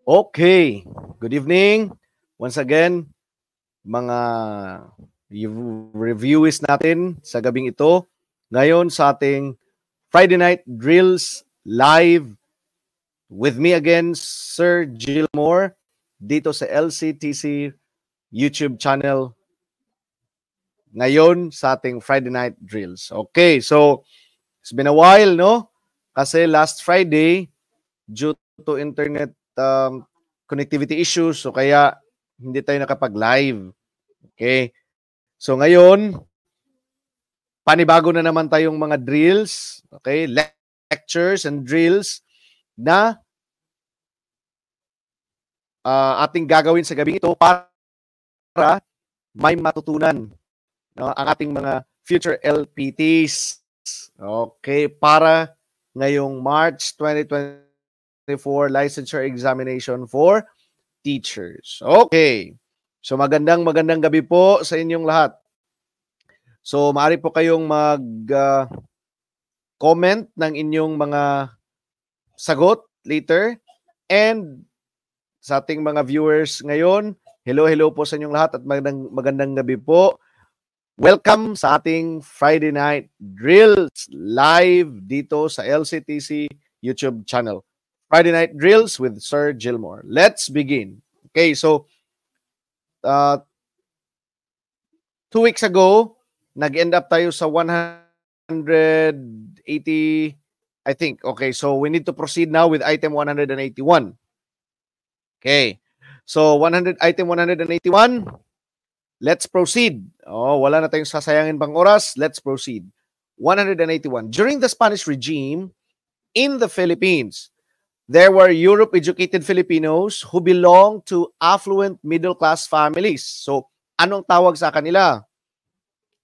Okay, good evening. Once again, mga reviewers natin sa gabing ito. Ngayon sa ating Friday Night Drills Live with me again, Sir Gilmore, dito sa LCTC YouTube channel. Ngayon sa ating Friday Night Drills. Okay, so it's been a while, no? Kasi last Friday, due to internet connectivity issues, so kaya hindi tayo nakapag-live. Okay. So ngayon, panibago na naman tayong mga drills, okay? Lectures and drills na ating gagawin sa gabi ito para may matutunan, no, ang ating mga future LPTs. Okay, para ngayong March 2024 licensure examination for teachers. Okay. So magandang gabi po sa inyong lahat. So maaari po kayong comment ng inyong mga sagot later, and sa ating mga viewers ngayon, hello po sa inyong lahat at magandang gabi po. Welcome sa ating Friday Night Drills live dito sa LCTC YouTube channel. Friday Night Drills with Sir Gilmore. Let's begin. Okay, so 2 weeks ago, nag-end up tayo sa 180, I think. Okay, so we need to proceed now with item 181. Okay, so item 181, let's proceed. Oh, wala na tayong sasayangin pang oras. Let's proceed. 181. During the Spanish regime in the Philippines, there were Europe-educated Filipinos who belonged to affluent middle-class families. So, anong tawag sa kanila?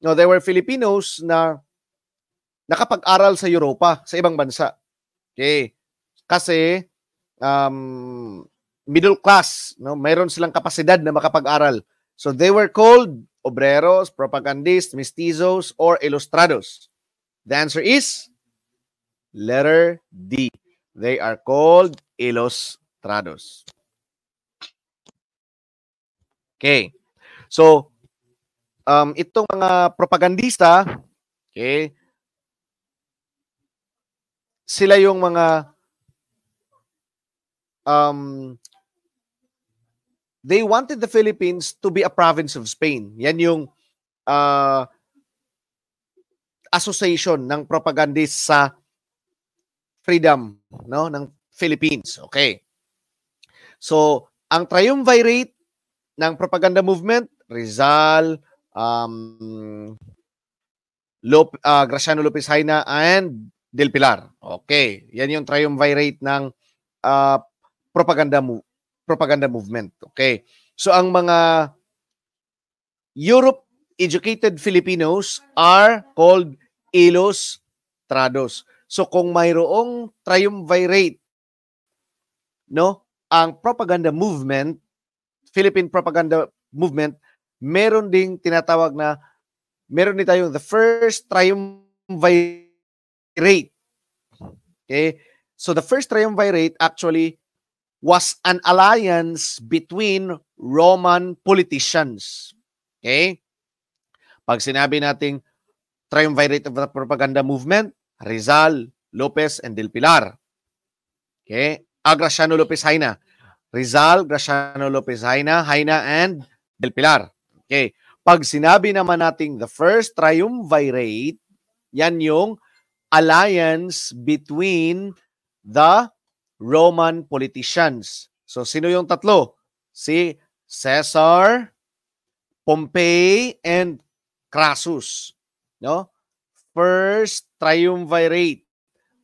No, there were Filipinos na nakapag-aral sa Europa, sa ibang bansa. Okay. Kasi middle class, no, mayroon silang kapasidad na makapag-aral. So they were called obreros, propagandists, mestizos, or ilustrados. The answer is letter D. They are called ilustrados. Okay. So itong mga propagandista, okay, sila yung mga they wanted the Philippines to be a province of Spain. Yan yung association ng propagandist sa freedom, no, ng Philippines. Okay. So, ang triumvirate ng propaganda movement, Rizal, Graciano Lopez Haina, and Del Pilar. Okay. Yan yung triumvirate ng propaganda movement. Okay. So, ang mga Europe-educated Filipinos are called ilustrados. So, kung mayroong triumvirate, no, ang propaganda movement, Philippine propaganda movement, meron ding tinatawag na, meron din tayong the first triumvirate. Okay? So, the first triumvirate actually was an alliance between Roman politicians. Okay? Pag sinabi nating triumvirate of the propaganda movement, Rizal, Lopez, and Del Pilar. Okay? Graciano Lopez Haina. Rizal, Graciano Lopez Haina, and Del Pilar. Okay. Pag sinabi naman nating the first triumvirate, yan yung alliance between the Roman politicians. So, sino yung tatlo? Si Caesar, Pompey, and Crassus. No? First triumvirate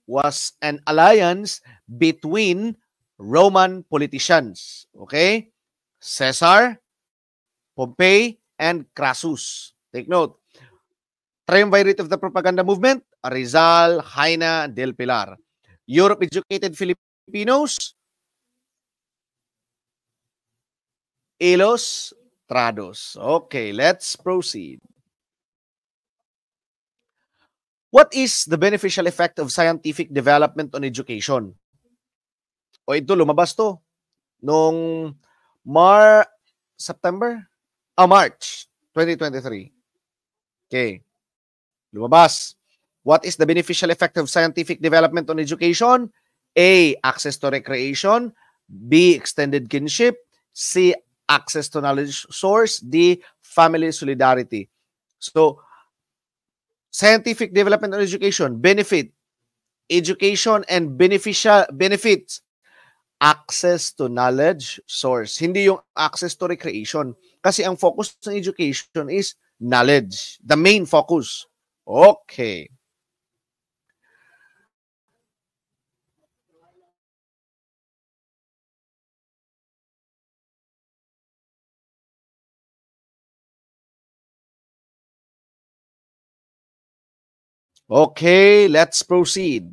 was an alliance between Roman politicians. Okay? Caesar, Pompey, and Crassus. Take note. Triumvirate of the propaganda movement, Rizal, Haina, Del Pilar. Europe-educated Filipinos, ilustrados. Okay, let's proceed. What is the beneficial effect of scientific development on education? O ito, lumabas to nung March 2023. Okay. Lumabas. What is the beneficial effect of scientific development on education? A. Access to recreation. B. Extended kinship. C. Access to knowledge source. D. Family solidarity. So, scientific development on education, benefit, education and benefits, access to knowledge source. Hindi yung access to recreation. Kasi ang focus ng education is knowledge. The main focus. Okay. Okay, let's proceed.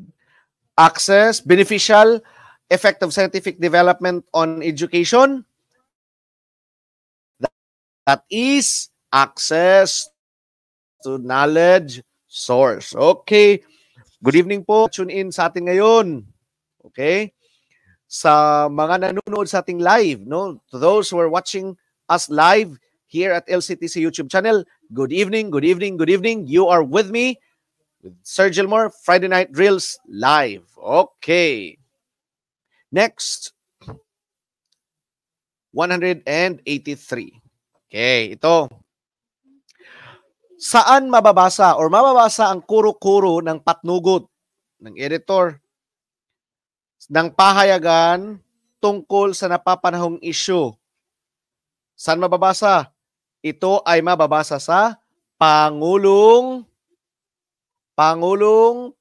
Access, beneficial effect of scientific development on education. That is access to knowledge source. Okay. Good evening po. Tune in sa atin ngayon. Okay? Sa mga nanonood sa ating live, no? To those who are watching us live here at LCTC YouTube channel, good evening, good evening, good evening. You are with me with Sir Gilmore, Friday Night Drills live. Okay. Next, 183. Okay, ito. Saan mababasa or mababasa ang kuro-kuro ng patnugot ng editor ng pahayagan tungkol sa napapanahong issue? Saan mababasa? Ito ay mababasa sa Pangulong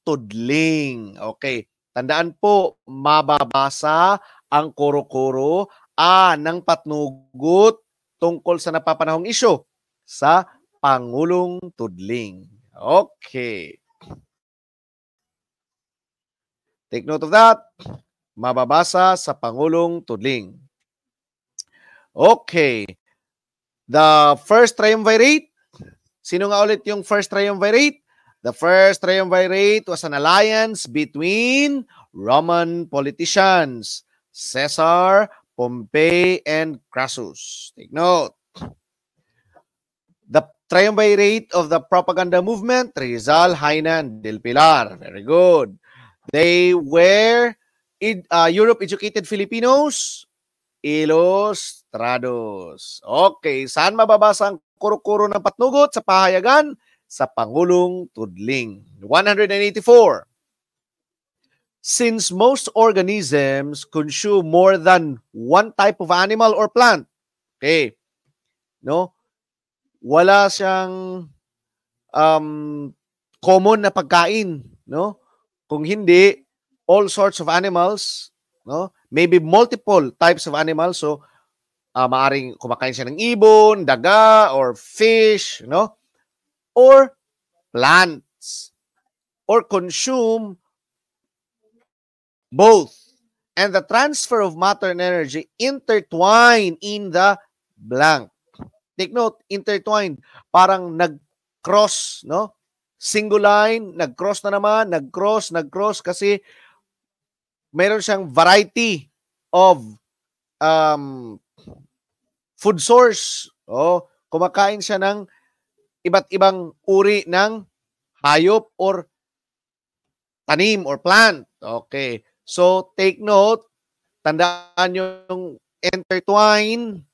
Tudling. Okay. Tandaan po, mababasa ang kuro-kuro ng patnugot tungkol sa napapanahong issue sa Pangulong Tudling. Okay. Take note of that. Mababasa sa Pangulong Tudling. Okay. The first triumvirate. Sino nga ulit yung first triumvirate? The first triumvirate was an alliance between Roman politicians, Caesar, Pompey, and Crassus. Take note. The triumvirate of the propaganda movement, Rizal, Haina, and Del Pilar. Very good. They were Europe-educated Filipinos, Ilustrados. Okay, saan mababasa ang kuro-kuro ng patnugot sa pahayagan? Sa Pangulong Tudling. 184. Since most organisms consume more than one type of animal or plant, okay, no? Wala siyang common na pagkain, no? Kung hindi, all sorts of animals, no? Maybe multiple types of animals, so maaring kumakain siya ng ibon, daga, or fish, no? Or plants, or consume both. And the transfer of matter and energy intertwine in the blank. Take note, intertwined. Parang nag-cross, no? Single line, nag-cross na naman, nag-cross, kasi mayroon siyang variety of food source. Kumakain siya ng iba't ibang uri ng hayop or tanim or plant. Okay. So, take note, tandaan yung intertwine,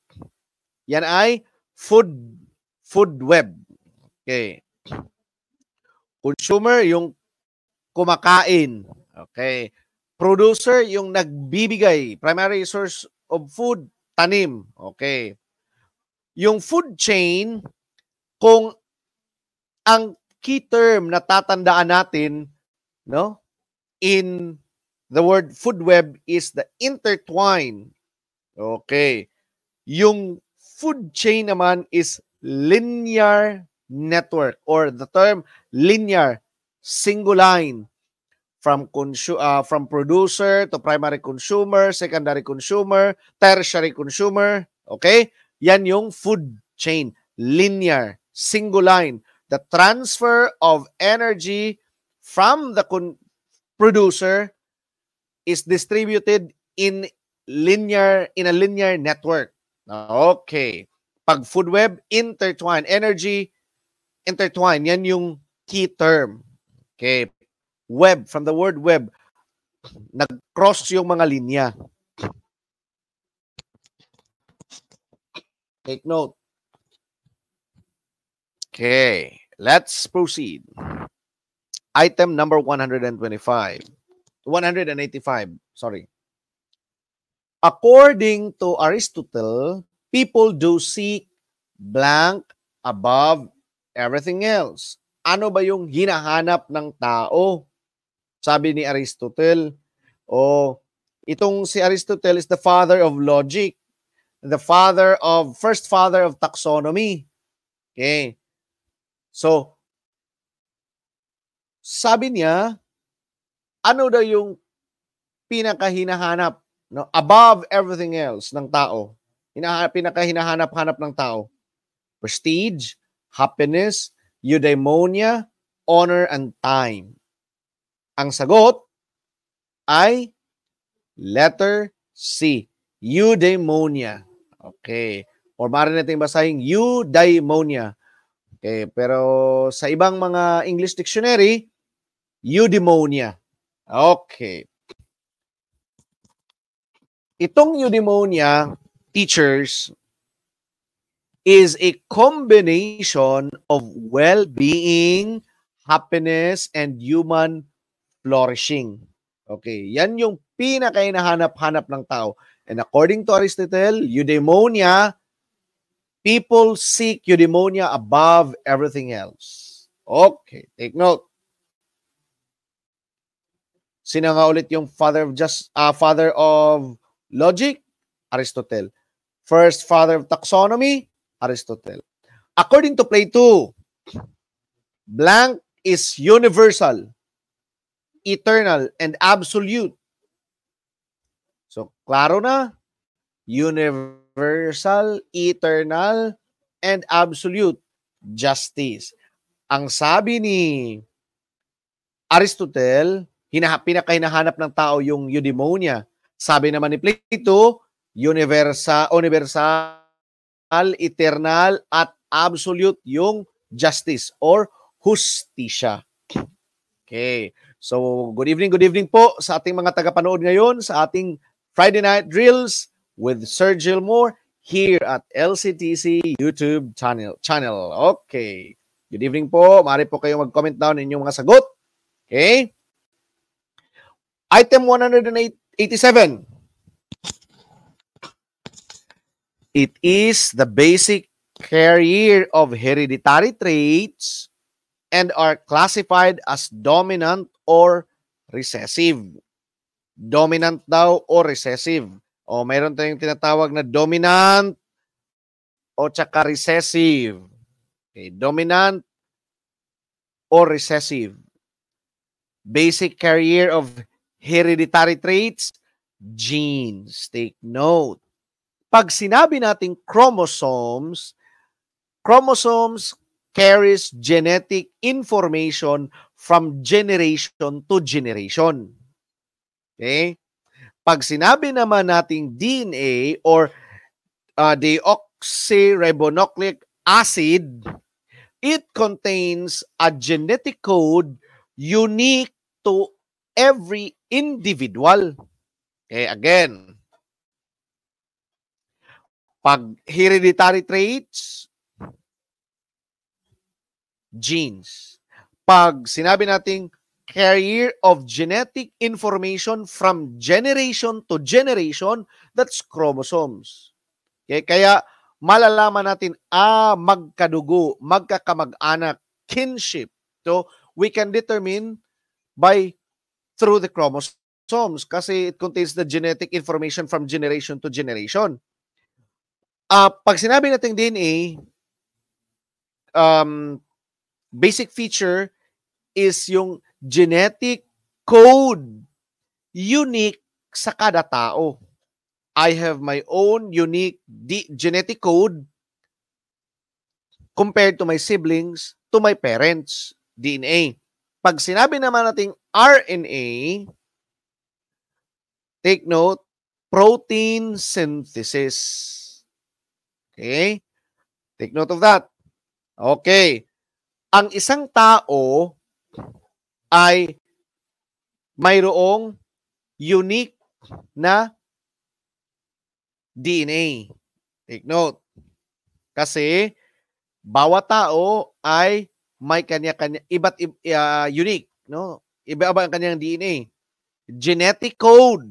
yan ay food web. Okay. Consumer, yung kumakain. Okay. Producer, yung nagbibigay. Primary source of food, tanim. Okay. Yung food chain, kung ang key term na tatandaan natin, no, in the word food web is the intertwine. Okay. Yung food chain naman is linear network, or the term linear, single line, from producer to primary consumer, secondary consumer, tertiary consumer. Okay? Yan yung food chain, linear, single line. The transfer of energy from the producer is distributed in a linear network. Okay. Pag food web, intertwine. Energy, intertwine. Yan yung key term. Okay. Web, from the word web, nag-cross yung mga linya. Take note. Okay. Let's proceed. Item number 125. 185. Sorry. According to Aristotle, people do seek blank above everything else. Ano ba yung hinahanap ng tao? Sabi ni Aristotle, itong si Aristotle is the father of logic, the first father of taxonomy. Okay. So, sabi niya, ano daw yung pinakahinahanap, no, above everything else ng tao? Pinakahinahanap-hanap ng tao. Prestige, happiness, eudaimonia, honor, and time. Ang sagot ay letter C, eudaimonia. Okay. Or maaari natin basahin eudaimonia. Okay. Pero sa ibang mga English dictionary, eudaimonia. Okay. Itong eudaimonia, teachers, is a combination of well-being, happiness, and human flourishing. Okay, yan yung pinaka-hinahanap-hanap ng tao. And according to Aristotle, eudaimonia, people seek eudaimonia above everything else. Okay, take note. Sino nga ulit yung father of logic? Aristotle. First father of taxonomy? Aristotle. According to Plato, blank is universal, eternal, and absolute. So, klaro na? Universal, eternal, and absolute justice. Ang sabi ni Aristotle, pinakahinahanap ng tao yung eudaimonia. Sabi naman ni Plato, universal, eternal, at absolute yung justice or hustisya. Okay. So, good evening po sa ating mga tagapanood ngayon sa ating Friday Night Drills with Sir Gilmore here at LCTC YouTube channel. Okay. Good evening po. Maaari po kayong mag-comment down inyong mga sagot. Okay. Item 187. It is the basic carrier of hereditary traits and are classified as dominant or recessive. Dominant daw o recessive. O mayroon tayong tinatawag na dominant o tsaka recessive. Okay, dominant or recessive. Basic carrier of hereditary traits, genes. Take note. Pag sinabi nating chromosomes carries genetic information from generation to generation. Okay? Pag sinabi naman nating DNA or deoxyribonucleic acid, it contains a genetic code unique to every individual. Okay, again, pag hereditary traits, genes. Pag sinabi nating carrier of genetic information from generation to generation, that's chromosomes. Okay? Kaya malalaman natin, magkadugo, magkakamag-anak, kinship. So, we can determine through the chromosomes kasi it contains the genetic information from generation to generation. Pag sinabi natin DNA, basic feature is yung genetic code unique sa kada tao. I have my own unique genetic code compared to my siblings, to my parents' DNA. Pag sinabi naman nating RNA, take note, protein synthesis. Okay? Take note of that. Okay. Ang isang tao ay mayroong unique na DNA. Take note. Kasi bawat tao ay may kanya-kanya unique, no? Iba-iba ang kanyang DNA. Genetic code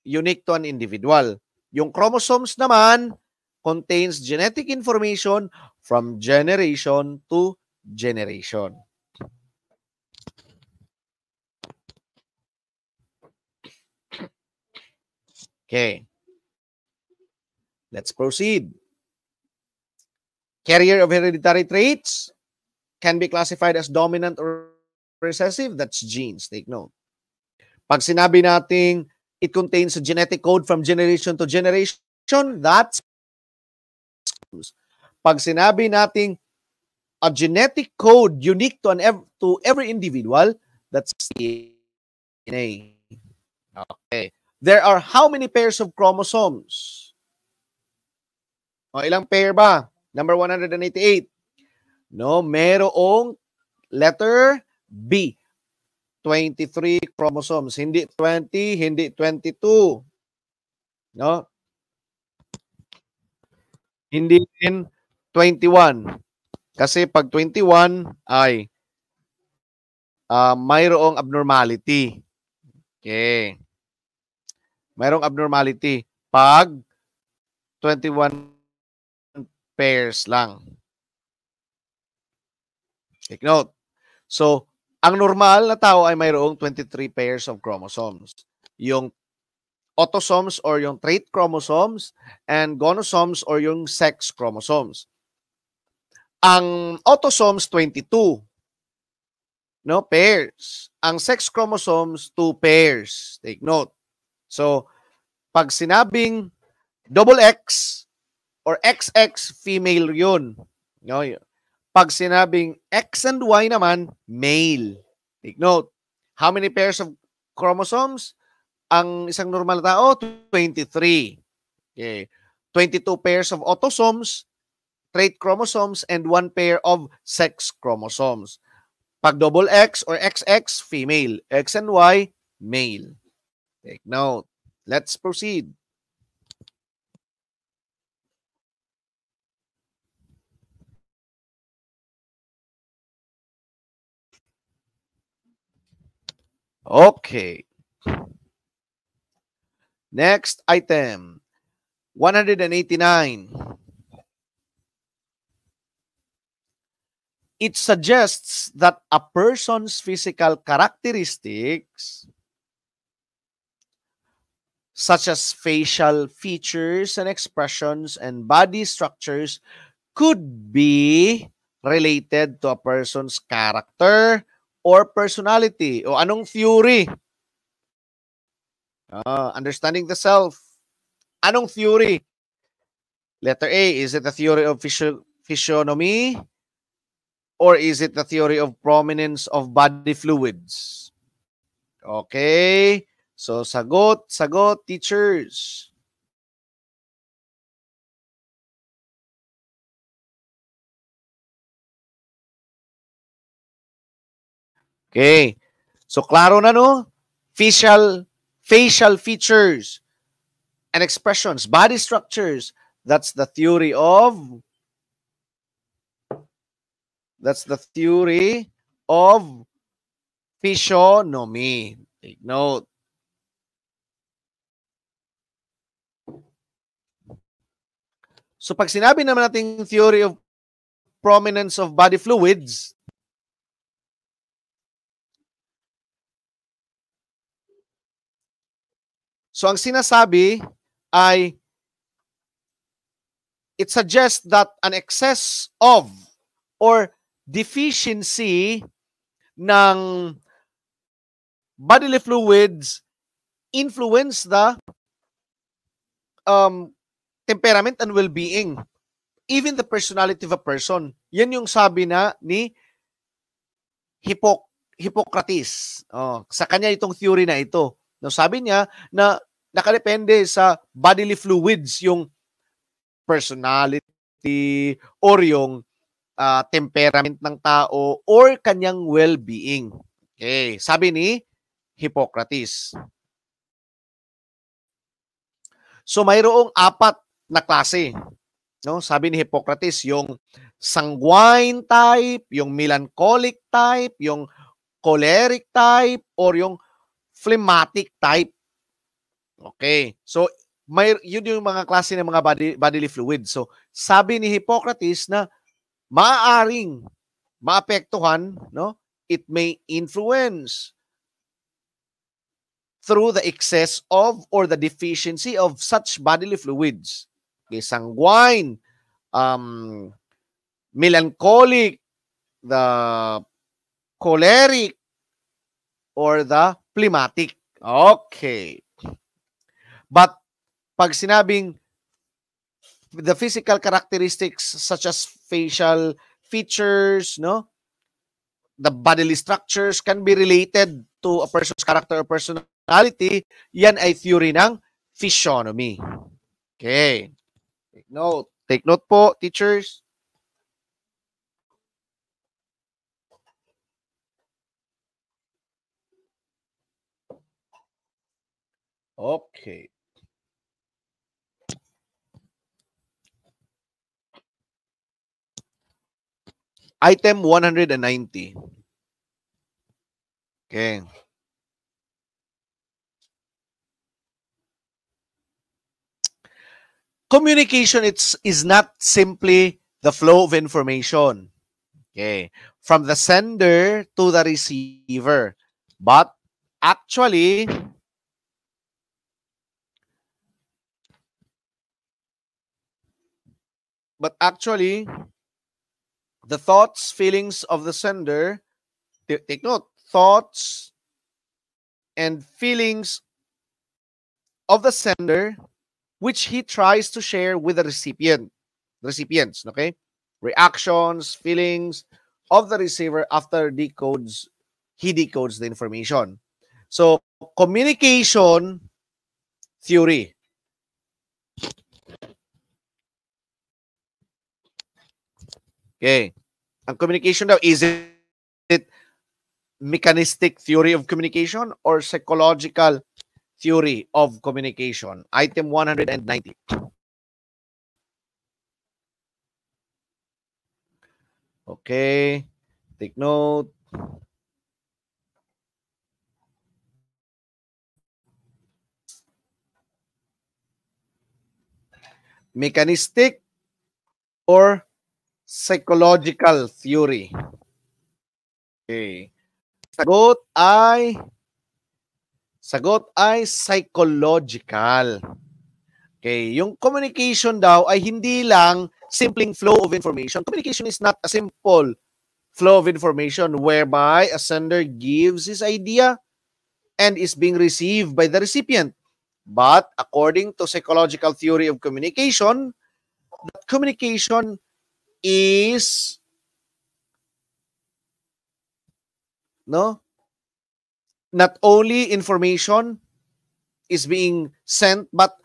unique to an individual. Yung chromosomes naman contains genetic information from generation to generation. Okay. Let's proceed. Carrier of hereditary traits can be classified as dominant or recessive. That's genes. Take note. Pag sinabi nating it contains a genetic code from generation to generation, that's pag sinabi nating a genetic code unique to every individual, that's DNA. Okay. There are how many pairs of chromosomes? O, ilang pair ba? Number 188. No, merong letter B. 23 chromosomes. Hindi 20, hindi 22. No? Hindi din 21. Kasi pag 21 ay mayroong abnormality. Okay. Mayroong abnormality pag 21 pairs lang. Take note. So, ang normal na tao ay mayroong 23 pairs of chromosomes. Yung autosomes or yung trait chromosomes and gonosomes or yung sex chromosomes. Ang autosomes 22, no, pairs. Ang sex chromosomes 2 pairs. Take note. So, pag sinabing double X or XX, female yun. No, pag sinabing X and Y naman, male. Take note. How many pairs of chromosomes? Ang isang normal na tao, 23. Okay. 22 pairs of autosomes, trait chromosomes, and 1 pair of sex chromosomes. Pag double X or XX, female. X and Y, male. Take note. Let's proceed. Okay. Next item. 189. It suggests that a person's physical characteristics, such as facial features and expressions and body structures, could be related to a person's character or personality. O anong theory? Understanding the self. Anong theory? Letter A, is it a theory of physiognomy? Or is it the theory of prominence of body fluids? Okay. So, sagot, teachers. Okay. So, klaro na, no? Facial features and expressions, body structures. That's the theory of physiognomy. Take note. So pag sinabi naman natin theory of prominence of body fluids, so ang sinasabi ay it suggests that an excess of or deficiency ng bodily fluids influence the temperament and well-being, even the personality of a person. Yan yung sabi na ni Hippocrates. Sa kanya itong theory na ito. No, sabi niya na nakadepende sa bodily fluids yung personality or yung temperament ng tao or kanyang well-being. Okay, sabi ni Hippocrates. So mayroong 4 na klase. No, sabi ni Hippocrates, yung sanguine type, yung melancholic type, yung choleric type, or yung phlegmatic type. Okay. So, yun yung mga klase ng mga bodily fluids. So, sabi ni Hippocrates na maaaring maapektuhan, no? It may influence through the excess of or the deficiency of such bodily fluids. Okay, sanguine, melancholic, the choleric, or the phlegmatic. Okay. But pag sinabing the physical characteristics such as facial features, no, the bodily structures can be related to a person's character or personality, yan ay theory ng physiognomy. Okay. Take note. Take note po, teachers. Okay. Item 190. Okay. Communication is not simply the flow of information, okay, from the sender to the receiver, but actually the thoughts, feelings of the sender, take note, thoughts and feelings of the sender which he tries to share with the recipients, okay? Reactions, feelings of the receiver after he decodes the information. So, communication theory. Okay. Ang communication daw, is it mechanistic theory of communication or psychological theory of communication? Item 190. Okay. Take note. Mechanistic or psychological theory? Okay. Sagot ay psychological. Okay, yung communication daw ay hindi lang simpleng flow of information. Communication is not a simple flow of information whereby a sender gives his idea and is being received by the recipient. But according to psychological theory of communication, that communication is not only information is being sent, but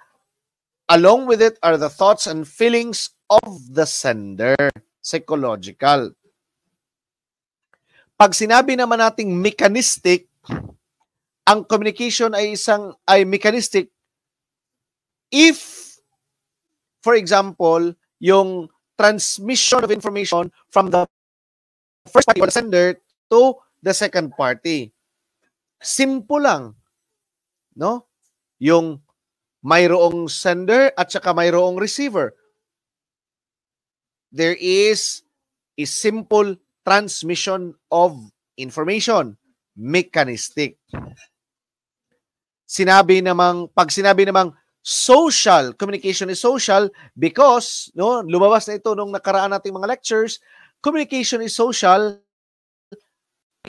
along with it are the thoughts and feelings of the sender. Psychological. Pag sinabi naman nating mechanistic, ang communication ay mechanistic if, for example, yung transmission of information from the first party or the sender to the second party. Simple lang, no? Yung mayroong sender at saka mayroong receiver. There is a simple transmission of information, mechanistic. Pag sinabi namang social, communication is social because, lumabas na ito nung nakaraan nating mga lectures, communication is social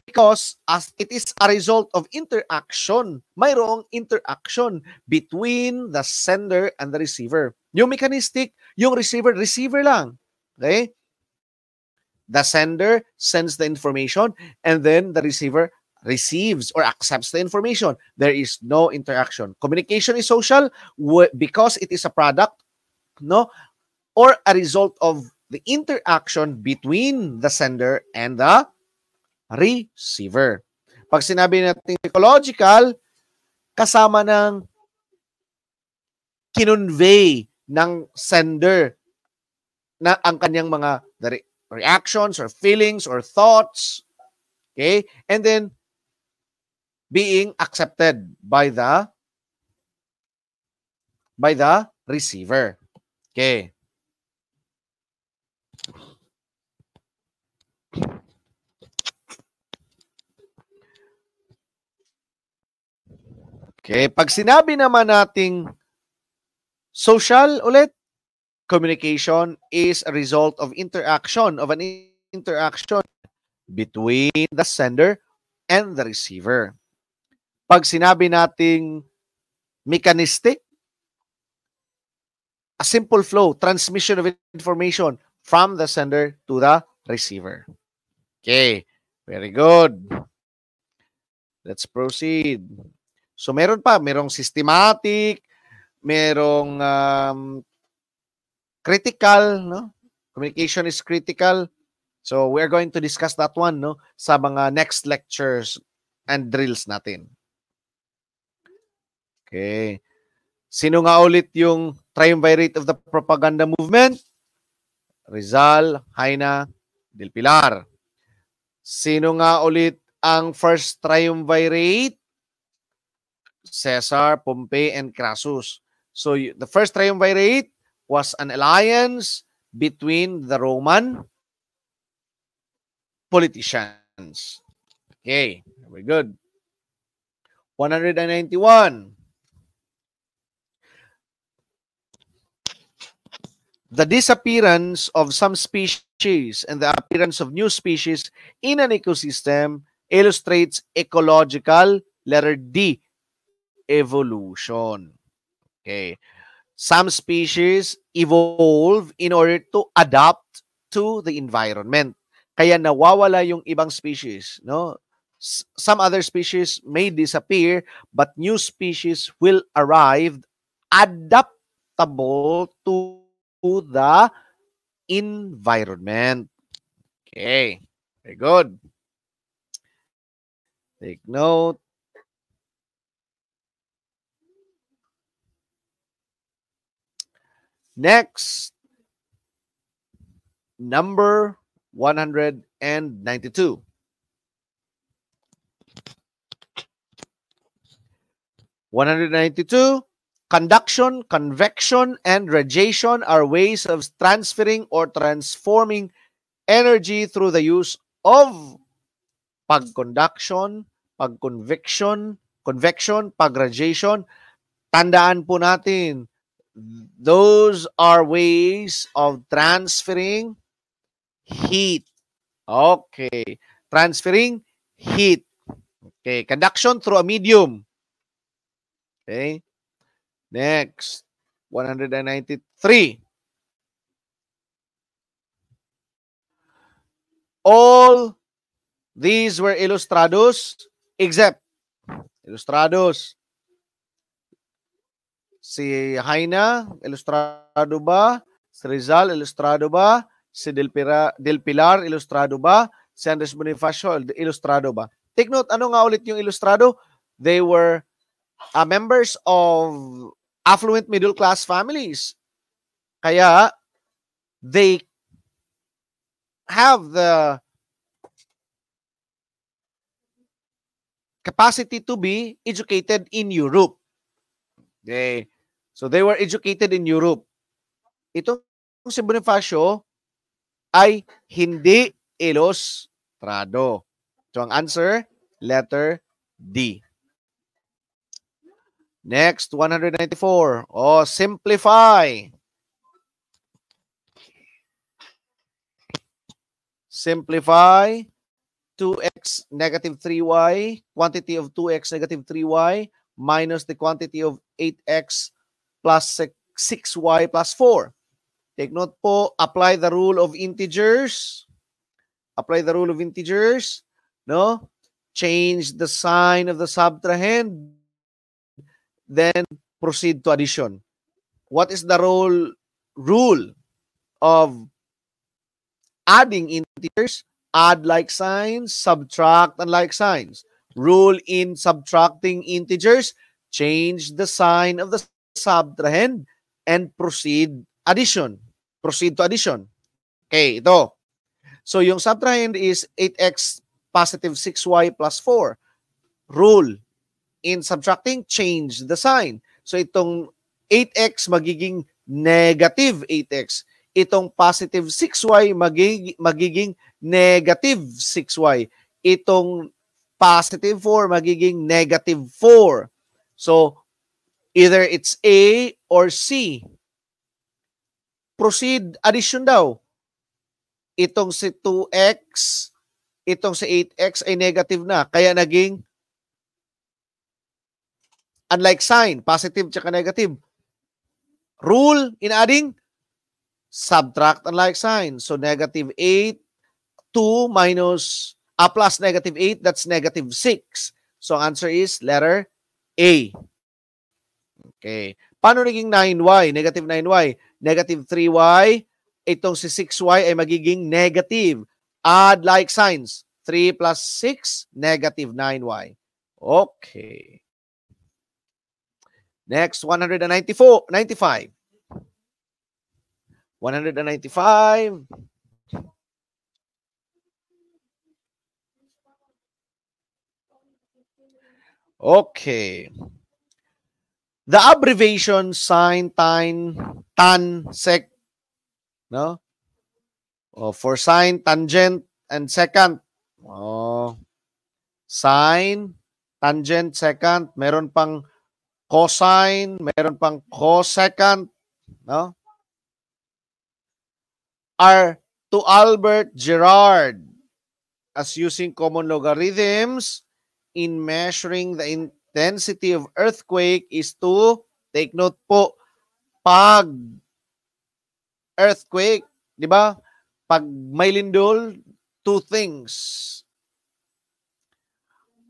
because as it is a result of interaction. Mayroong interaction between the sender and the receiver. Yung mechanistic, yung receiver lang. Okay? The sender sends the information, and then the receiver receives or accepts the information. There is no interaction. Communication is social because it is a product, no, or a result of the interaction between the sender and the receiver. Pag sinabi natin psychological, kasama ng kinonvey ng sender na ang kanyang mga reactions or feelings or thoughts, okay? And then being accepted by the receiver. Okay. Okay, pag sinabi naman nating social ulit, communication is a result of interaction, between the sender and the receiver. Pag sinabi nating mechanistic, a simple flow, transmission of information from the sender to the receiver. Okay, very good. Let's proceed. So merong systematic, merong critical, no? Communication is critical. So we're going to discuss that one, no, sa mga next lectures and drills natin. Okay. Sino nga ulit yung triumvirate of the propaganda movement? Rizal, Jaina, Del Pilar. Sino nga ulit ang first triumvirate? Caesar, Pompey, and Crassus. So the first triumvirate was an alliance between the Roman politicians. Okay, very good. 191. The disappearance of some species and the appearance of new species in an ecosystem illustrates ecological, letter D, evolution. Okay. Some species evolve in order to adapt to the environment. Kaya nawawala yung ibang species, no? Some other species may disappear, but new species will arrive adaptable to the environment. Okay. Very good. Take note. Next, number 192. Conduction, convection, and radiation are ways of transferring or transforming energy through the use of pagconduction, pagconvection, pagradiation. Tandaan po natin, those are ways of transferring heat. Okay. Transferring heat. Okay. Conduction through a medium. Okay. Next. 193. All these were ilustrados except ilustrados. Si Jaina, ilustrado ba? Si Rizal, ilustrado ba? Si Del Pilar, ilustrado ba? Si Andres Bonifacio, ilustrado ba? Take note, ano nga ulit yung ilustrado? They were members of affluent middle class families. Kaya, they have the capacity to be educated in Europe. So they were educated in Europe. Itong si Bonifacio ay hindi ilustrado. So ang answer, letter D. Next, 194. Simplify. Simplify 2x negative 3y, quantity of 2x negative 3y minus the quantity of 8x plus 6y plus 4. Take note po, apply the rule of integers. apply the rule of integers, no? Change the sign of the subtrahend, then proceed to addition. What is the rule of adding integers? Add like signs, subtract unlike signs. Rule in subtracting integers, change the sign of the subtrahend and proceed addition. Proceed to addition. Okay, ito. So yung subtrahend is 8x positive 6y plus 4. Rule in subtracting, change the sign. So itong 8x magiging negative 8x. Itong positive 6y magiging negative 6y. Itong positive 4 magiging negative 4. So, either it's A or C. Proceed addition daw. Itong si 2x, itong si 8x ay negative na. Kaya naging unlike sign, positive tsaka negative. Rule in adding, subtract unlike sign. So, negative 8, 2 minus, plus negative 8, that's negative 6. So, answer is letter A. Okay. Paano naging 9y? Negative 9y. Negative 3y. Itong si 6y ay magiging negative. Add like signs. 3 plus 6, negative 9y. Okay. Next, 195. 195. Okay. The abbreviation sine, tan, sec, no? For sine, tangent, and secant. Sine, tangent, secant. Meron pang cosine, meron pang cosecant, no? Are to Albert Gerard as using common logarithms in measuring the intensity of earthquake is to, take note po, pag earthquake, di ba? Pag may lindol, two things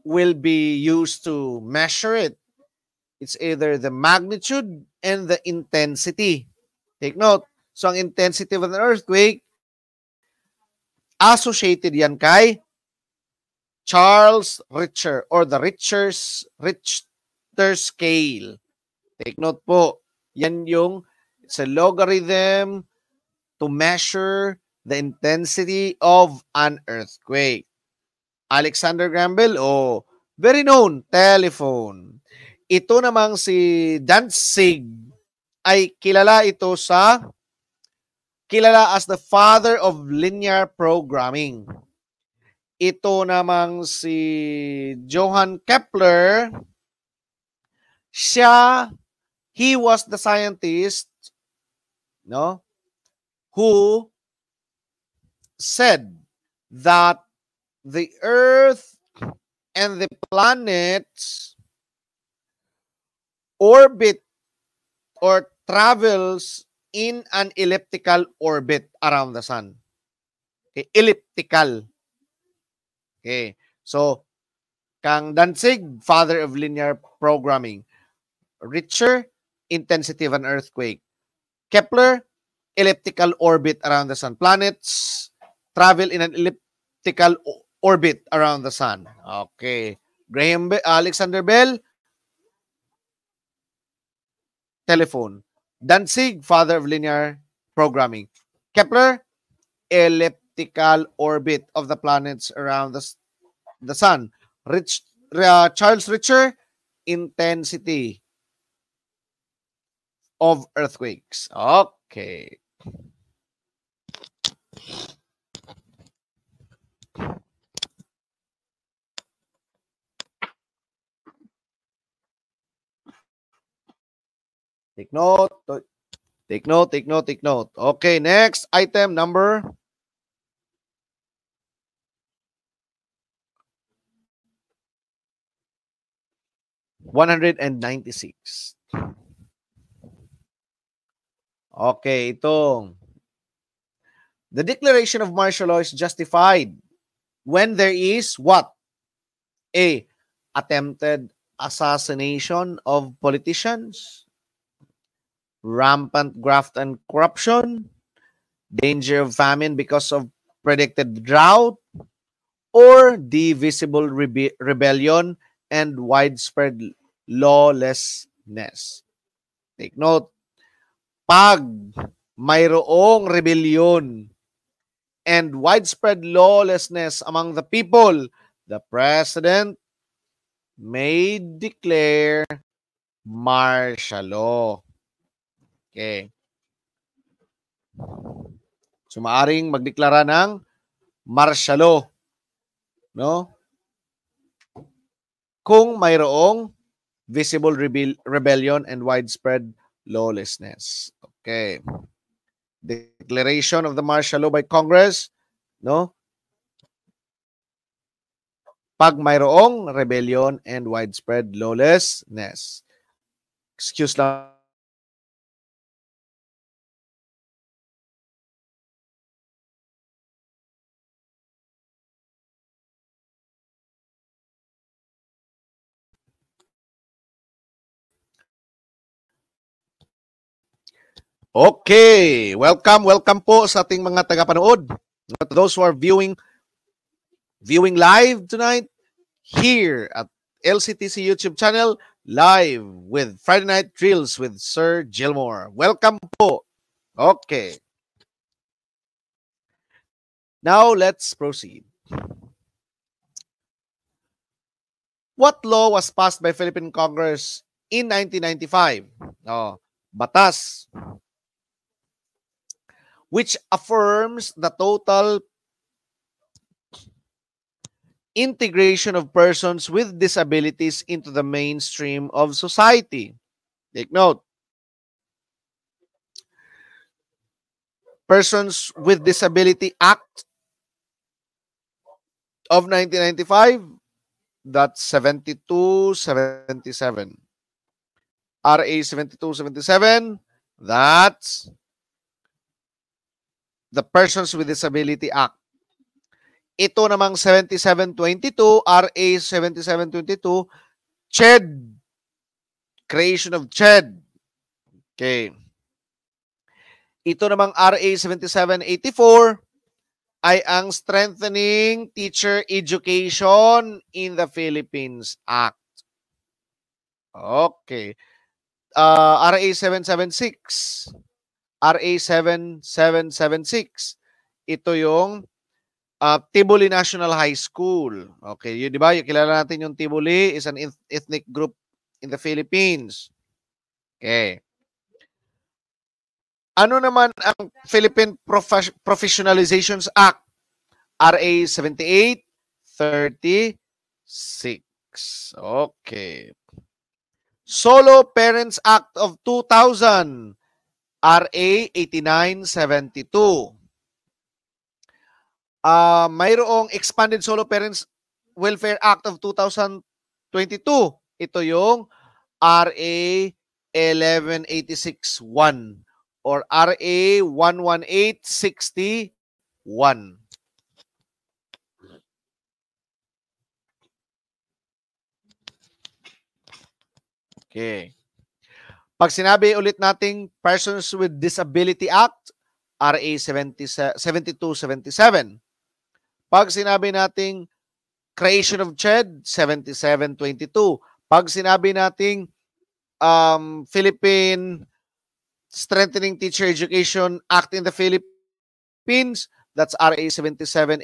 will be used to measure it. It's either the magnitude and the intensity. Take note. So, ang intensity of an earthquake, associated yan kay Charles Richter or the Richter scale. Take note po. Yan yung, it's a logarithm to measure the intensity of an earthquake. Alexander Graham Bell, very known, telephone. Ito namang si Danzig ay kilala as the father of linear programming. Ito namang si Johann Kepler, he was the scientist, no, who said that the Earth and the planets orbit or travels in an elliptical orbit around the sun. Okay, elliptical. Okay, so kang Danzig, father of linear programming. Richter, intensity of an earthquake. Kepler, elliptical orbit around the sun. Planets travel in an elliptical orbit around the sun. Okay. Alexander Bell, telephone. Danzig, father of linear programming. Kepler, elliptical orbit of the planets around the sun. Charles Richter, intensity of earthquakes. Okay. Take note. Take note, take note, take note. Okay, next item number 196. Okay, itong The declaration of martial law is justified when there is what? A. Attempted assassination of politicians, rampant graft and corruption, danger of famine because of predicted drought, or the visible rebellion and widespread lawlessness. Take note, pag mayroong rebellion and widespread lawlessness among the people, the president may declare martial law. Okay. So maaring magdeklara ng martial law, no? Kung mayroong visible rebellion and widespread lawlessness. Okay. Declaration of the martial law by Congress, no? Pag mayroong rebellion and widespread lawlessness. Excuse lang. Okay, welcome po sa ating mga tagapanood. To those who are viewing live tonight here at LCTC YouTube channel, live with Friday Night Drills with Sir Gilmore. Welcome po. Okay. Now let's proceed. What law was passed by Philippine Congress in 1995? Batas, which affirms the total integration of persons with disabilities into the mainstream of society. Take note. Persons with Disability Act of 1995, that's 7277. RA 7277, that's the Persons with Disability Act. Ito namang 7722, RA 7722, CHED, creation of CHED. Okay. Ito namang RA 7784 ay ang Strengthening Teacher Education in the Philippines Act. Okay. RA 776. RA 7776. Ito yung Tibuli National High School. Okay, yun, di ba? Kilala natin yung Tibuli is an ethnic group in the Philippines. Okay. Ano naman ang Philippine Professionalizations Act? RA 7836. Okay. Solo Parents Act of 2000. RA 8972. Mayroong Expanded Solo Parents Welfare Act of 2022. Ito yung RA 11861 or RA 11861. Okay. Pag sinabi ulit nating Persons with Disability Act, RA 7277. Pag sinabi nating Creation of CHED, 7722. Pag sinabi nating Philippine Strengthening Teacher Education Act in the Philippines, that's RA 7784.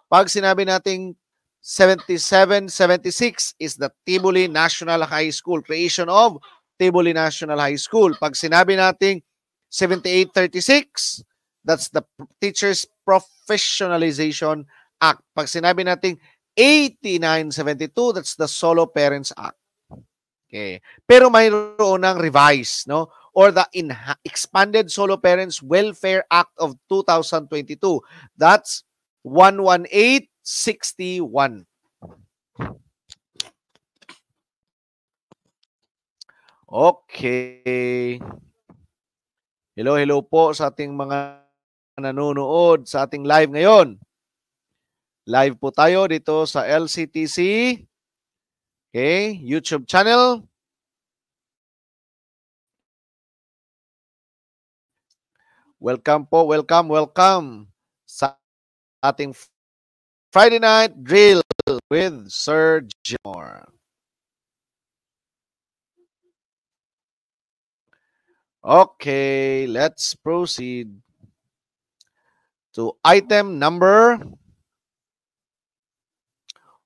Pag sinabi nating 7776 is the Tibuli National High School, creation of Tibuli National High School. Pag sinabi nating 7836, that's the Teachers Professionalization Act. Pag sinabi nating 8972, that's the Solo Parents Act. Okay. Pero mayroon ng revise, no? Or the Expanded Solo Parents Welfare Act of 2022. That's 11861. Okay. Hello po sa ating mga nanonood sa ating live ngayon. Live po tayo dito sa LCTC, okay, YouTube channel. Welcome po, welcome sa ating Friday Night Drill with Sir Jimor. Okay, let's proceed to item number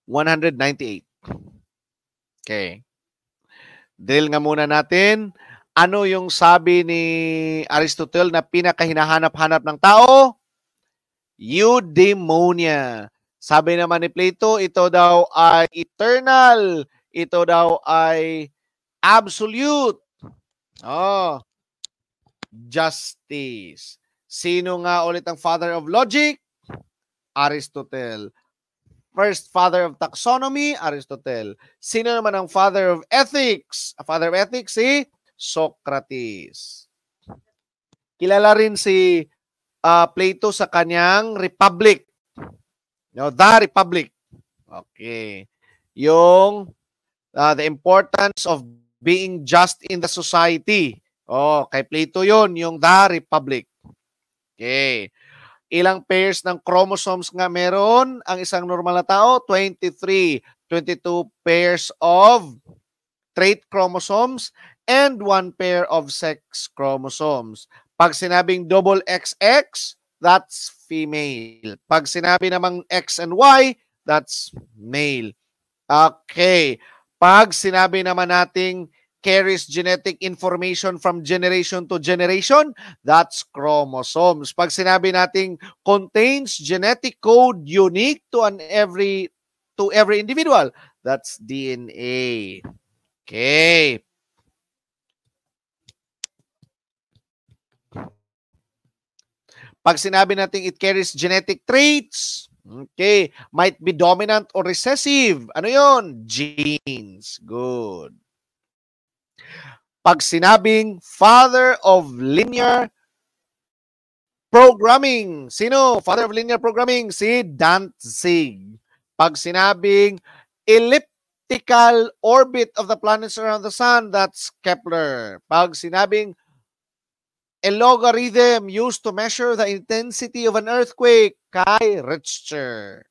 198. Okay. Drill nga muna natin. Ano yung sabi ni Aristotle na pinakahinahanap-hanap ng tao? Eudaimonia. Sabi naman ni Plato, ito daw ay eternal. Ito daw ay absolute. Oh, justice. Sino nga ulit ang father of logic? Aristotle. First father of taxonomy, Aristotle. Sino naman ang father of ethics? A father of ethics, si Socrates. Kilala rin si Plato sa kanyang Republic. No, The Republic. Okay. Yung the importance of being just in the society. Oh, kay Plato yon, yung The Republic. Okay. Ilang pairs ng chromosomes nga meron ang isang normal na tao? 23. 22 pairs of trait chromosomes and 1 pair of sex chromosomes. Pag sinabing double XX, that's female. Pag sinabi namang X and Y, that's male. Okay. Pag sinabi naman nating carries genetic information from generation to generation, that's chromosomes. Pag sinabi nating contains genetic code unique to every individual, that's DNA. Okay. Pag sinabi natin it carries genetic traits, okay, might be dominant or recessive. Ano yon? Genes. Good. Pag sinabing father of linear programming, sino? Father of linear programming, si Dantzig. Pag sinabing elliptical orbit of the planets around the sun, that's Kepler. Pag sinabing a logarithm used to measure the intensity of an earthquake, kay Richter.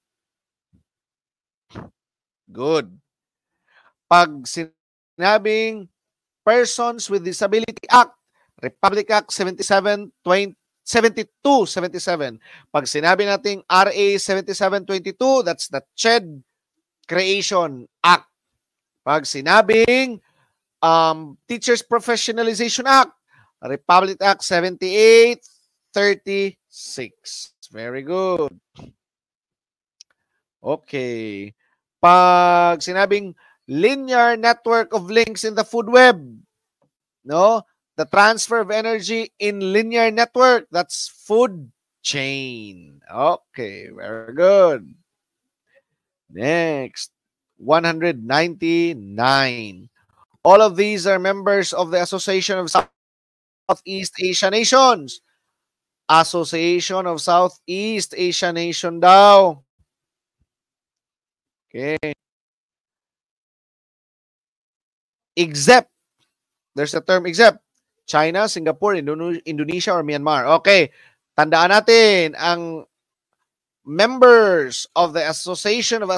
Good. Pag sinabing Persons with Disability Act, Republic Act 72-77. Pag sinabi nating RA 7722, that's the CHED Creation Act. Pag sinabing Teachers Professionalization Act, Republic Act 78-36. Very good. Okay. Pag sinabing linear network of links in the food web, no? The transfer of energy in linear network, that's food chain. Okay, very good. Next, 199. All of these are members of the Association of Southeast Asia Nations. Association of Southeast Asia Nation daw. Okay. Except, there's a term except, China, Singapore, Indonesia, or Myanmar. Okay. Tandaan natin, ang members of the Association of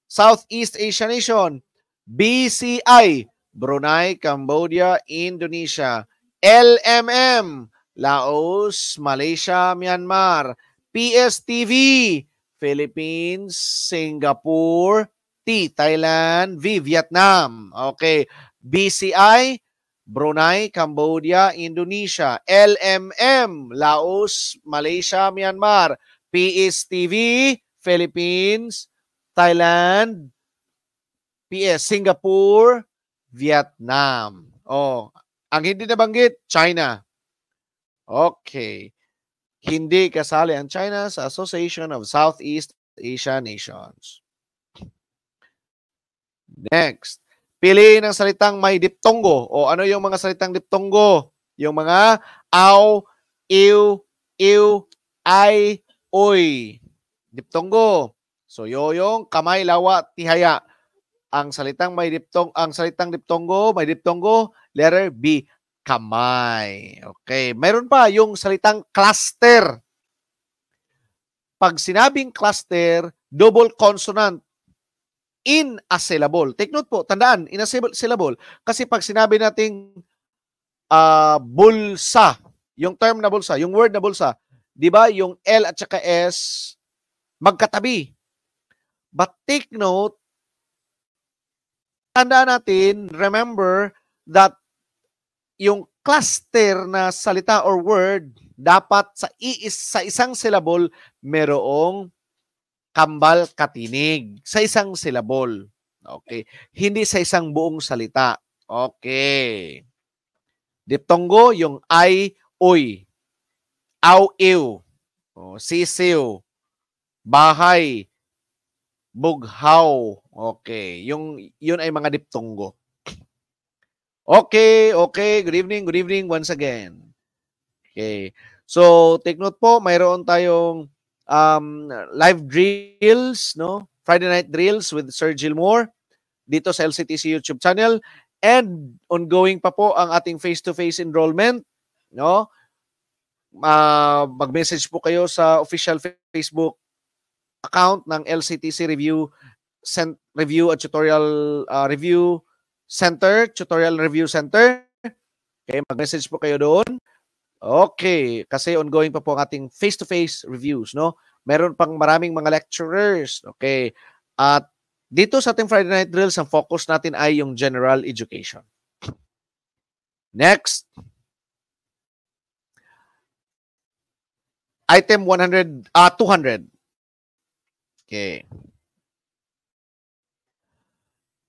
Southeast Asia Nation, BCI, Brunei, Cambodia, Indonesia. LMM, Laos, Malaysia, Myanmar. PSTV, Philippines, Singapore. T, Thailand. V, Vietnam. Okay. BCI, Brunei, Cambodia, Indonesia. LMM, Laos, Malaysia, Myanmar. PSTV, Philippines, Thailand, PS, Singapore, Vietnam. Oh, ang hindi nabanggit, China. Okay. Hindi kasali ang China sa Association of Southeast Asia Nations. Next. Piliin ang salitang may diptongo. O ano yung mga salitang diptongo? Yung mga aw, iw, ay, oy. Diptonggo. So, yoyong, kamay, lawa, tihaya. Ang salitang diptonggo, may diptonggo, letter B, kamay. Okay. Mayroon pa yung salitang cluster. Pag sinabing cluster, double consonant in a syllable. Take note po, tandaan, in a syllable. Kasi pag sinabi nating bulsa, yung term na bulsa, yung word na bulsa, di ba yung L at saka S magkatabi. But take note, tandaan natin, remember that yung cluster na salita or word, dapat sa isang syllable, merong kambal katinig. Sa isang syllable. Okay. Hindi sa isang buong salita. Okay. Diptonggo, yung ay, uy. Aw, ew. Sisiw. Bahay. Bughaw. Okay. Yun ay mga diptonggo. Okay. Good evening once again. Okay. So, take note po, mayroon tayong live drills, no? Friday night drills with Sir Gilmore dito sa LCTC YouTube channel, and ongoing pa po ang ating face-to-face enrollment, no? Mag-message po kayo sa official Facebook account ng LCTC Review at Tutorial Review Center, Tutorial Review Center. Okay, mag-message po kayo doon. Okay, kasi ongoing pa po ang ating face-to-face reviews, no? Meron pang maraming mga lecturers, okay? At dito sa ating Friday Night Drills, ang focus natin ay yung general education. Next. Item 200. Okay.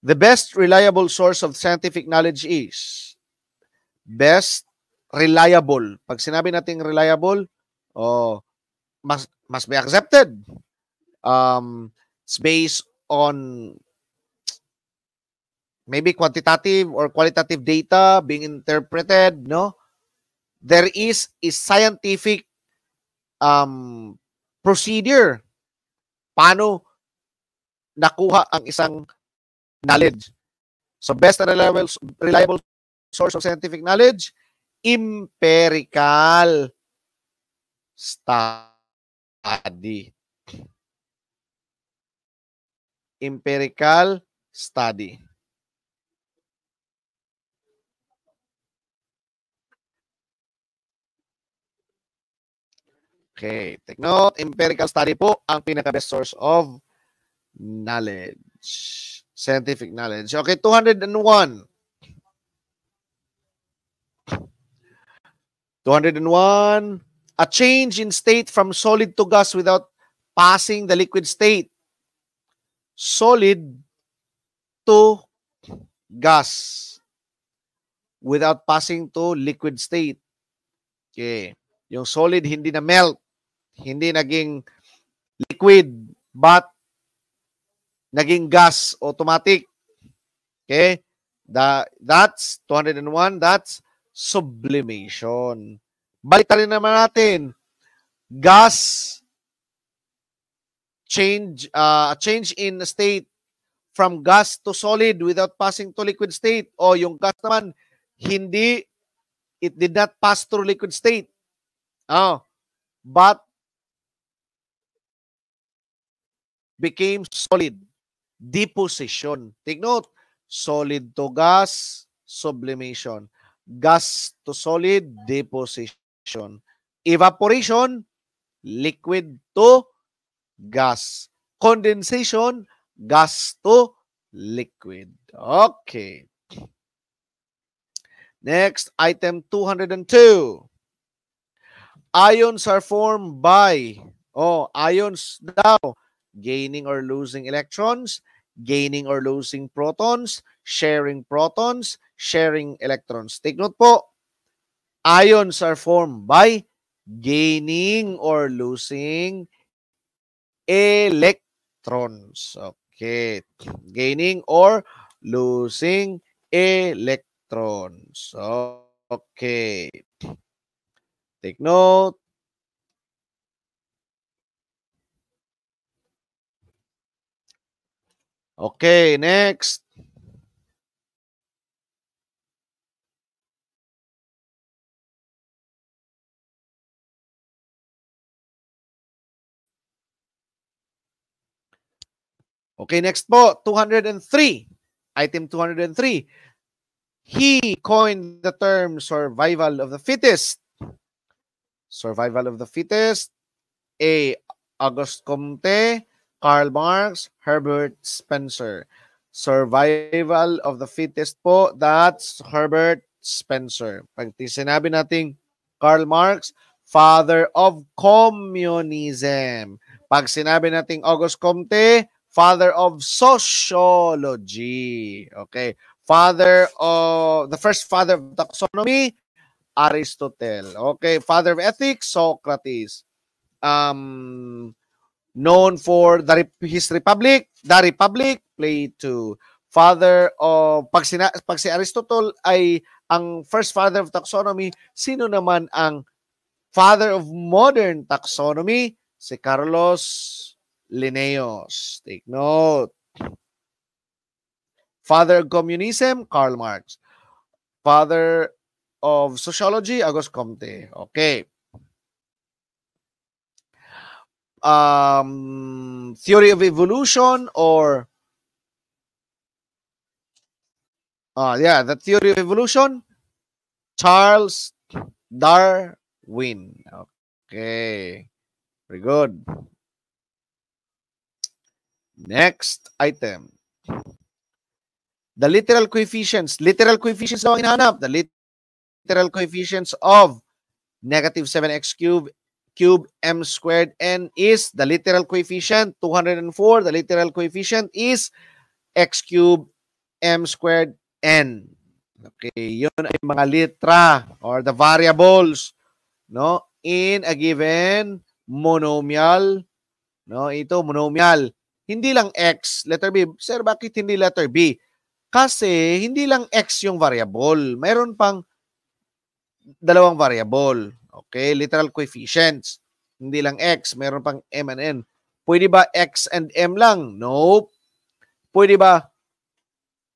The best reliable source of scientific knowledge is best reliable. Pag sinabi nating reliable, must be accepted. It's based on maybe quantitative or qualitative data being interpreted, no? There is a scientific procedure paano nakuha ang isang knowledge. So best and reliable source of scientific knowledge, empirical study. Empirical study. Okay, take note, empirical study po ang pinaka-best source of knowledge, scientific knowledge. Okay, 201. 201, a change in state from solid to gas without passing the liquid state. Solid to gas without passing to liquid state. Okay. Yung solid hindi na melt, hindi naging liquid, but naging gas automatic. Okay? That's 201, that's sublimation. Balikan rin naman natin. Gas change in state from gas to solid without passing to liquid state. O yung gas naman, it did not pass through liquid state. But became solid. Deposition. Take note, solid to gas, sublimation. Gas to solid, deposition. Evaporation, liquid to gas. Condensation, gas to liquid. Okay. Next, item 202. Ions are formed by, ions daw, gaining or losing electrons, gaining or losing protons, sharing electrons. Take note po, ions are formed by gaining or losing electrons. Okay. Gaining or losing electrons. Okay. Take note. Okay, next. Okay, next po, 203. Item 203. He coined the term survival of the fittest. Survival of the fittest. A. Auguste Comte, Karl Marx, Herbert Spencer. Survival of the fittest po, that's Herbert Spencer. Pag sinabi nating Karl Marx, father of communism. Pag sinabi nating Auguste Comte, father of sociology. Okay. The first father of taxonomy, Aristotle. Okay. Father of ethics, Socrates. Um, known for his Republic, The Republic, Plato. Father of, pag si Aristotle ay ang first father of taxonomy, sino naman ang father of modern taxonomy? Si Carlos Linnaeus. Take note. Father of communism, Karl Marx. Father of sociology, Auguste Comte. Okay. Theory of evolution or the theory of evolution, Charles Darwin. Okay. Very good. Next item. The literal coefficients. Literal coefficients daw ang hinahanap. The literal coefficients of negative 7x cube m squared n is the literal coefficient 204. The literal coefficient is x cube m squared n. Okay, yun ay mga litra or the variables, no, in a given monomial, no, ito monomial. Hindi lang x, letter B. Sir, bakit hindi letter B? Kasi hindi lang x yung variable. Mayroon pang dalawang variable. Okay, literal coefficients. Hindi lang x, mayroon pang m and n. Pwede ba x and m lang? Nope. Pwede ba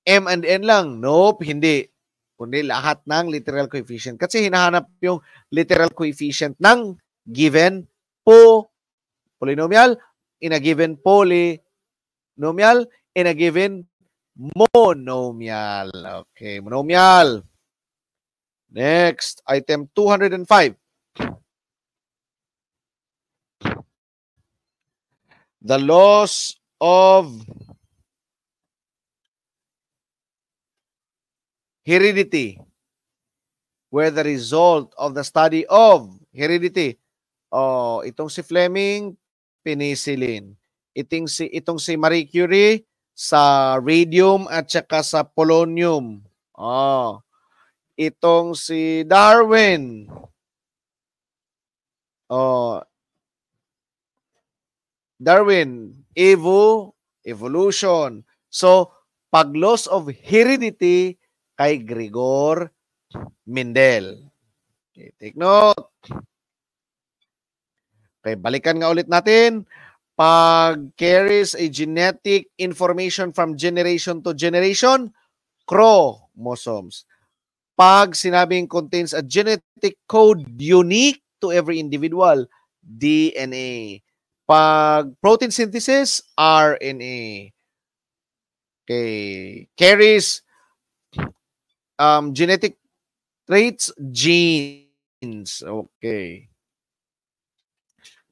m and n lang? Nope, hindi. Kundi lahat ng literal coefficient. Kasi hinahanap yung literal coefficient ng given polynomial, in a given polynomial, in a given monomial. Okay, monomial. Next, item 205. The laws of heredity were the result of the study of heredity. Oh, itong si Fleming, penicillin. Itong si Marie Curie sa radium at saka sa polonium. Oh, itong si Darwin. Oh, Darwin, evolution. So, pag laws of heredity kay Gregor Mendel. Okay, take note. Okay, balikan nga ulit natin. Pag carries a genetic information from generation to generation, chromosomes. Pag sinabing contains a genetic code unique to every individual, DNA. Pag protein synthesis, RNA. Okay. Carries genetic traits, genes. Okay.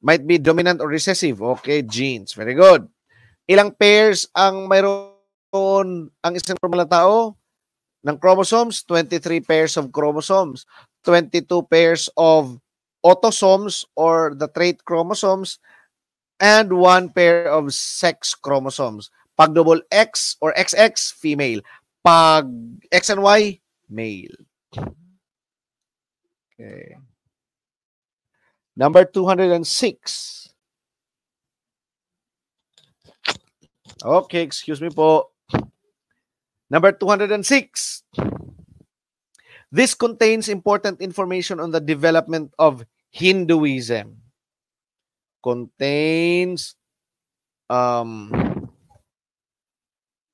Might be dominant or recessive. Okay, genes. Very good. Ilang pairs ang mayroon ang isang normal na tao ng chromosomes? 23 pairs of chromosomes. 22 pairs of autosomes or the trait chromosomes and 1 pair of sex chromosomes. Pag double X or XX, female. Pag X and Y, male. Okay. Number 206. Okay, excuse me po. Number 206. This contains important information on the development of Hinduism. Contains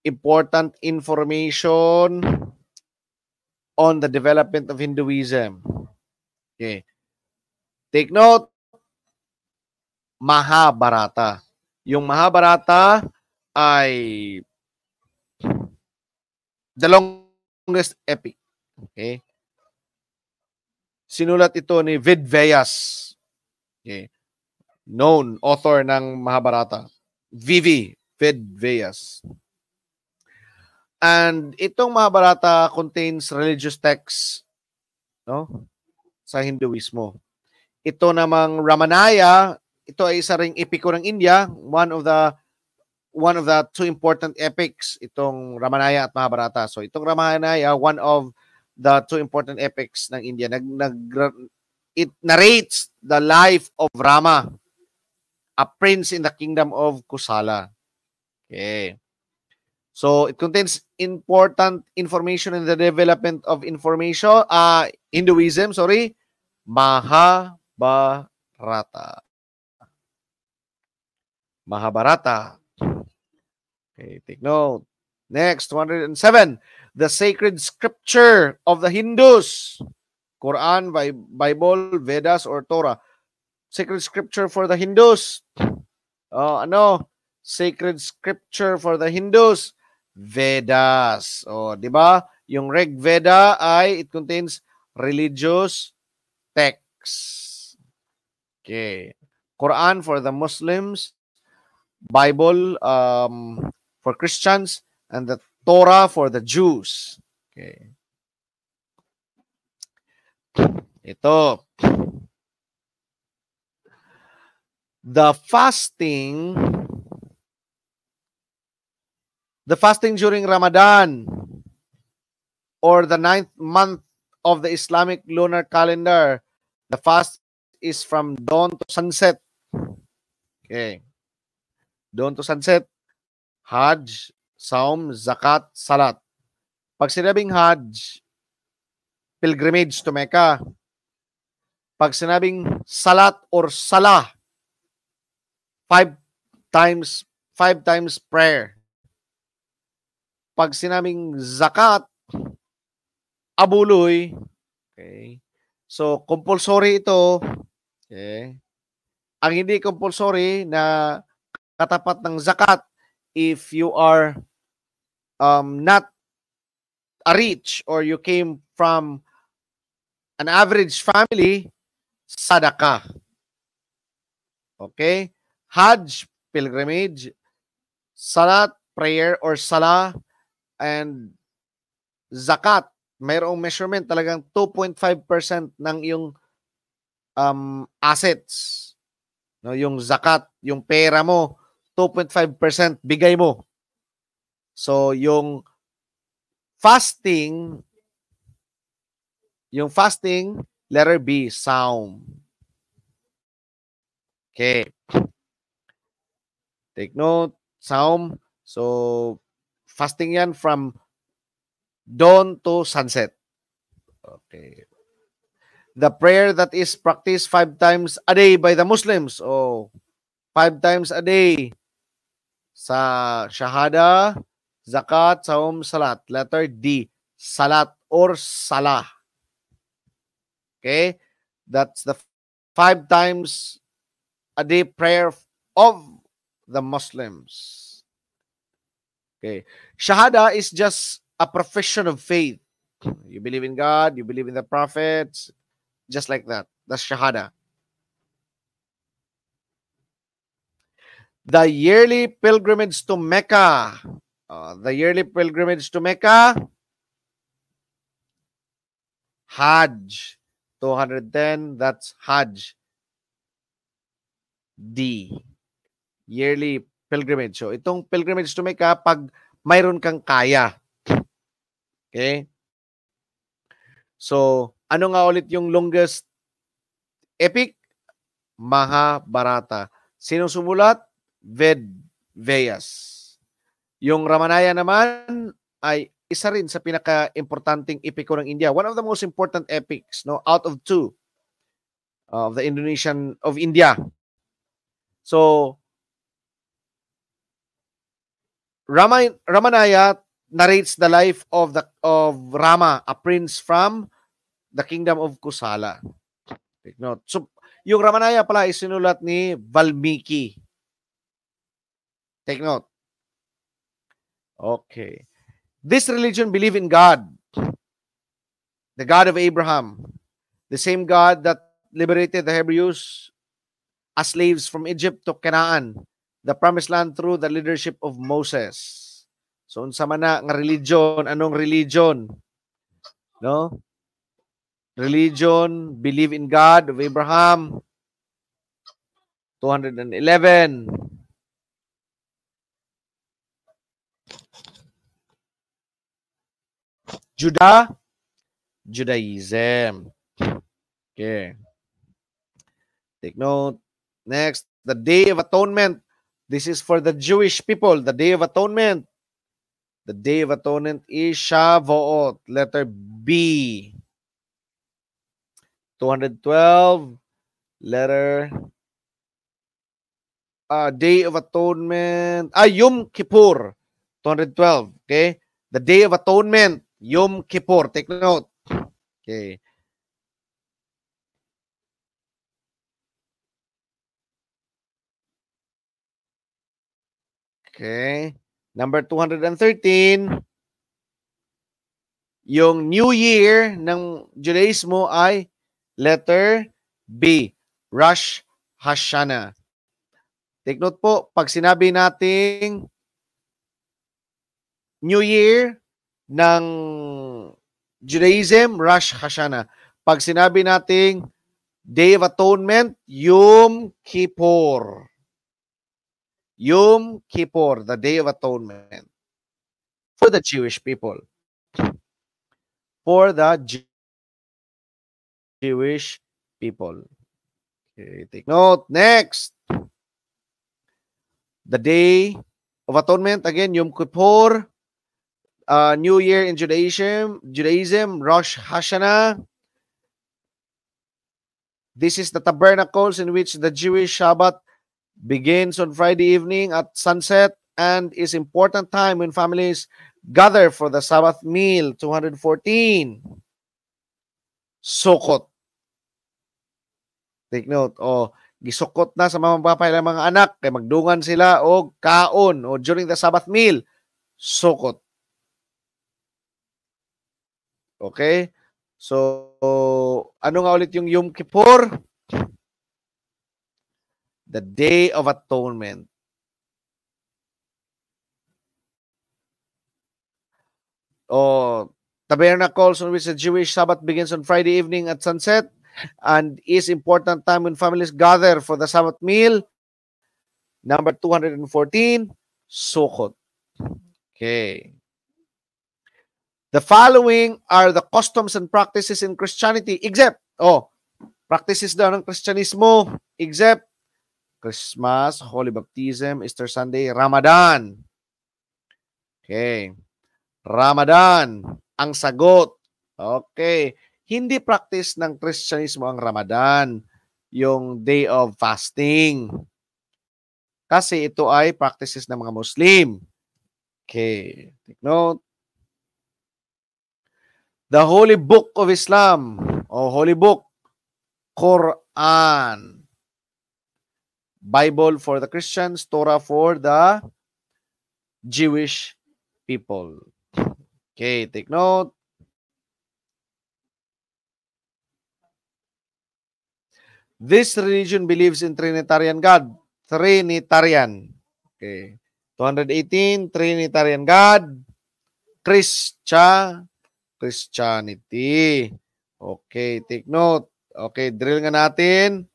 important information on the development of Hinduism. Okay. Take note, Mahabharata. Yung Mahabharata ay the longest epic. Okay. Sinulat ito ni Vedvyas. Okay. Known author ng Mahabharata. VV Vedvyas. And itong Mahabharata contains religious texts, no, sa Hinduismo. Ito namang Ramanaya, ito ay isa ring epiko ng India, one of the two important epics, itong Ramanaya at Mahabharata. So itong Ramanaya, one of the two important epics ng India. It narrates the life of Rama, a prince in the kingdom of Kusala. Okay. So it contains important information in the development of Hinduism, Mahabharata. Mahabharata. Okay, take note. Next, 207. The sacred scripture of the Hindus. Quran, Bible, Vedas, or Torah. Sacred scripture for the Hindus. Sacred scripture for the Hindus. Vedas. Di ba? Yung Rig Veda it contains religious texts. Okay. Quran for the Muslims, Bible for Christians, and the Torah for the Jews. Okay. Ito. The fasting during Ramadan or the 9th month of the Islamic lunar calendar, the fast is from dawn to sunset. Okay. Dawn to sunset, Hajj, Saum, Zakat, Salat. Pag sinabing Hajj, pilgrimage to Mecca. Pag sinabing Salat or Salah, 5 times prayer. Pag sinabing Zakat, abuloy. Okay. So, compulsory ito. Okay. Ang hindi compulsory na katapat ng zakat, if you are not a rich or you came from an average family, sadaqah. Okay? Hajj, pilgrimage, salat, prayer or salah, and zakat, mayroong measurement talagang 2.5% ng iyong assets. No, yung zakat, yung pera mo, 2.5% bigay mo. So, yung fasting, letter B, Saum. Okay. Take note, Saum. So, fasting yan from dawn to sunset. Okay. The prayer that is practiced 5 times a day by the Muslims. 5 times a day. Sa Shahada, Zakat, Saum, Salat. Letter D, Salat or Salah. Okay? That's the 5 times a day prayer of the Muslims. Okay. Shahada is just a profession of faith. You believe in God, you believe in the prophets, just like that. That's Shahada. The yearly pilgrimage to Mecca. Hajj. 210, that's Hajj. D. Yearly pilgrimage. So, itong pilgrimage to Mecca, pag mayroon kang kaya. Okay? So, ano nga ulit yung longest epic? Mahabharata. Sinong sumulat? Vedvyas. Yung Ramanaya naman ay isa rin sa pinaka-importanting epiko ng India. One of the most important epics, no, out of 2 of the India. So, Ramanaya narrates the life of Rama, a prince from the kingdom of Kusala. Take note. So, yung Ramanaya pala ay sinulat ni Valmiki. Take note. Okay. This religion believe in God, the God of Abraham, the same God that liberated the Hebrews as slaves from Egypt to Canaan, the promised land through the leadership of Moses. So unsa man na nga religion, anong religion? No? Religion, believe in God of Abraham. 211. Judaism. Okay. Take note. Next, the Day of Atonement. This is for the Jewish people. The Day of Atonement. The Day of Atonement is Shavuot. Letter B. 212. Letter Day of Atonement. Yom Kippur. 212. Okay. The Day of Atonement. Yom Kippur. Take note. Okay. Okay. Number 213. Yung New Year ng Judaismo ay letter B. Rosh Hashanah. Take note po, pag sinabi nating New Year ng Judaism, Rosh Hashanah. Pag sinabi nating Day of Atonement, Yom Kippur. Yom Kippur, the Day of Atonement. For the Jewish people. For the Jewish people. Okay, take note. Next. The Day of Atonement, again, Yom Kippur. New Year in Judaism, Rosh Hashanah. This is the tabernacles in which the Jewish Shabbat begins on Friday evening at sunset and is important time when families gather for the Sabbath meal. 214. Sukkot. Take note. Gisukot na sa mga mapapay ng mga anak kay magdungan sila o kaon o during the Sabbath meal. Sukkot. Okay? So, ano nga ulit yung Yom Kippur? The Day of Atonement. Tabernacles on which the Jewish Sabbath begins on Friday evening at sunset and is important time when families gather for the Sabbath meal. Number 214, Sukkot. Okay. The following are the customs and practices in Christianity except, practices daw ng Kristyanismo except Christmas, Holy Baptism, Easter Sunday, Ramadan. Okay. Ramadan, ang sagot. Okay. Hindi practice ng Kristyanismo ang Ramadan, yung day of fasting. Kasi ito ay practices ng mga Muslim. Okay. Take note. The Holy Book of Islam, Holy Book, Quran. Bible for the Christians, Torah for the Jewish people. Okay, take note. This religion believes in Trinitarian God. Trinitarian. Okay. 218, Trinitarian God. Christianity. Okay, take note. Okay, drill nga natin.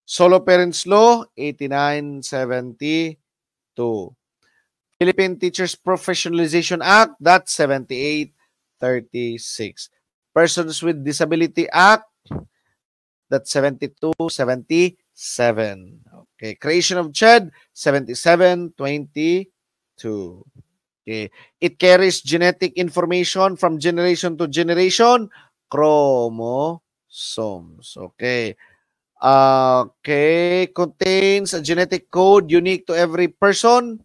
Solo Parents Law, 8972. Philippine Teachers Professionalization Act, that's 7836. Persons with Disability Act, that's 7277. Okay, Creation of CHED, 7722. Okay, it carries genetic information from generation to generation, chromosomes. Okay. Okay, contains a genetic code unique to every person.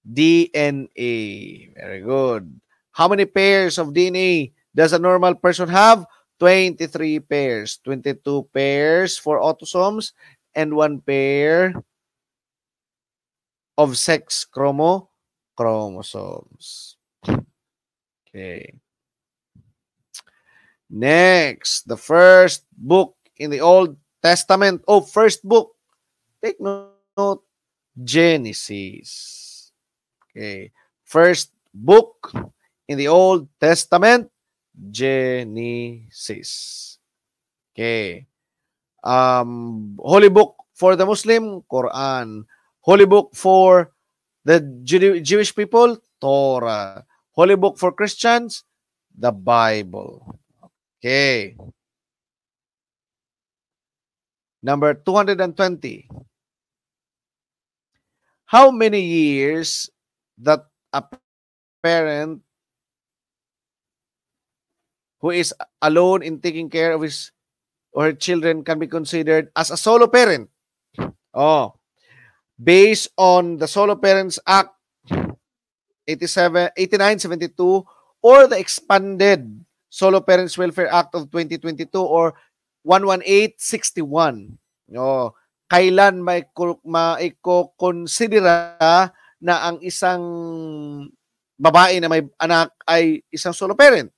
DNA. Very good. How many pairs of DNA does a normal person have? 23 pairs. 22 pairs for autosomes and 1 pair of sex chromosomes. Okay. Next, the first book in the Old Testament. Oh, first book. Take note. Genesis. Okay. First book in the Old Testament. Genesis. Okay. Holy book for the Muslim, Quran. Holy book for the Jewish people, Torah. Holy book for Christians, the Bible. Okay. Number 220. How many years that a parent who is alone in taking care of his or her children can be considered as a solo parent? Oh, based on the Solo Parents Act 8972 or the expanded Solo Parents Welfare Act of 2022 or 11861. No, kailan maiko-konsidera na ang isang babae na may anak ay isang solo parent?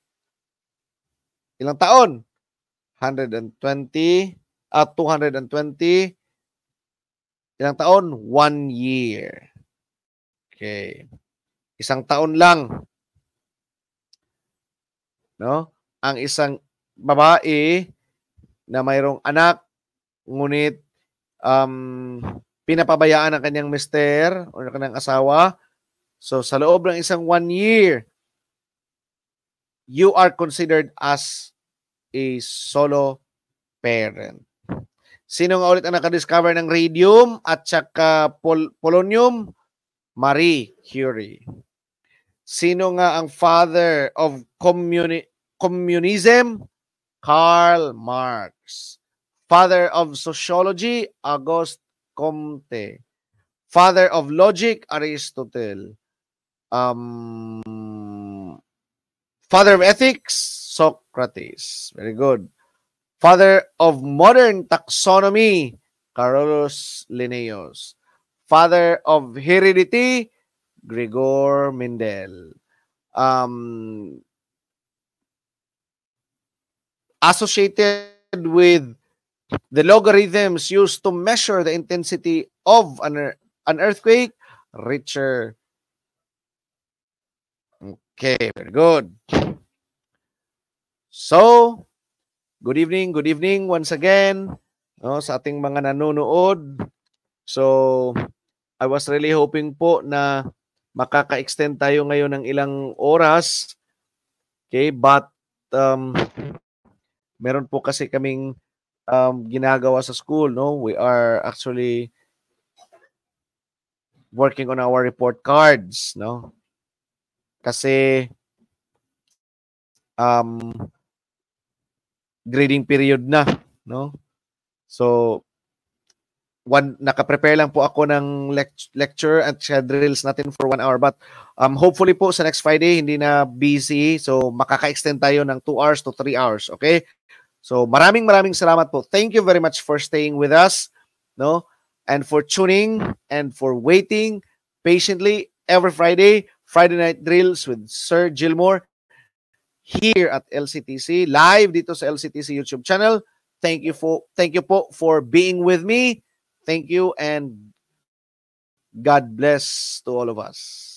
Ilang taon? 120 at 220. Ilang taon? 1 year. Okay. Isang taon lang. No? Ang isang babae na mayroong anak, ngunit pinapabayaan ng kanyang mister o ng kanyang asawa. So, sa loob ng isang 1 year, you are considered as a solo parent. Sino nga ulit ang nakadiscover ng radium at saka polonium? Marie Curie. Sino nga ang father of communism? Karl Marx. Father of sociology? Auguste Comte. Father of logic? Aristotle. Father of ethics? Socrates. Very good. Father of modern taxonomy? Carolus Linnaeus. Father of heredity? Gregor Mendel. Associated with the logarithms used to measure the intensity of an earthquake? Richter. Okay, very good. So, good evening once again sa ating mga nanonood. So, I was really hoping po na makaka-extend tayo ngayon ng ilang oras. Okay, but meron po kasi kaming ginagawa sa school, no? We are actually working on our report cards, no? Kasi grading period na, no? So, naka-prepare lang po ako ng lecture at drills natin for 1 hour. But hopefully po sa next Friday, hindi na busy. So, makaka-extend tayo ng 2 hours to 3 hours. Okay? So, maraming salamat po. Thank you very much for staying with us. No? And for tuning and for waiting patiently every Friday night drills with Sir Gilmore here at LCTC. Live dito sa LCTC YouTube channel. Thank you po for being with me. Thank you and God bless to all of us.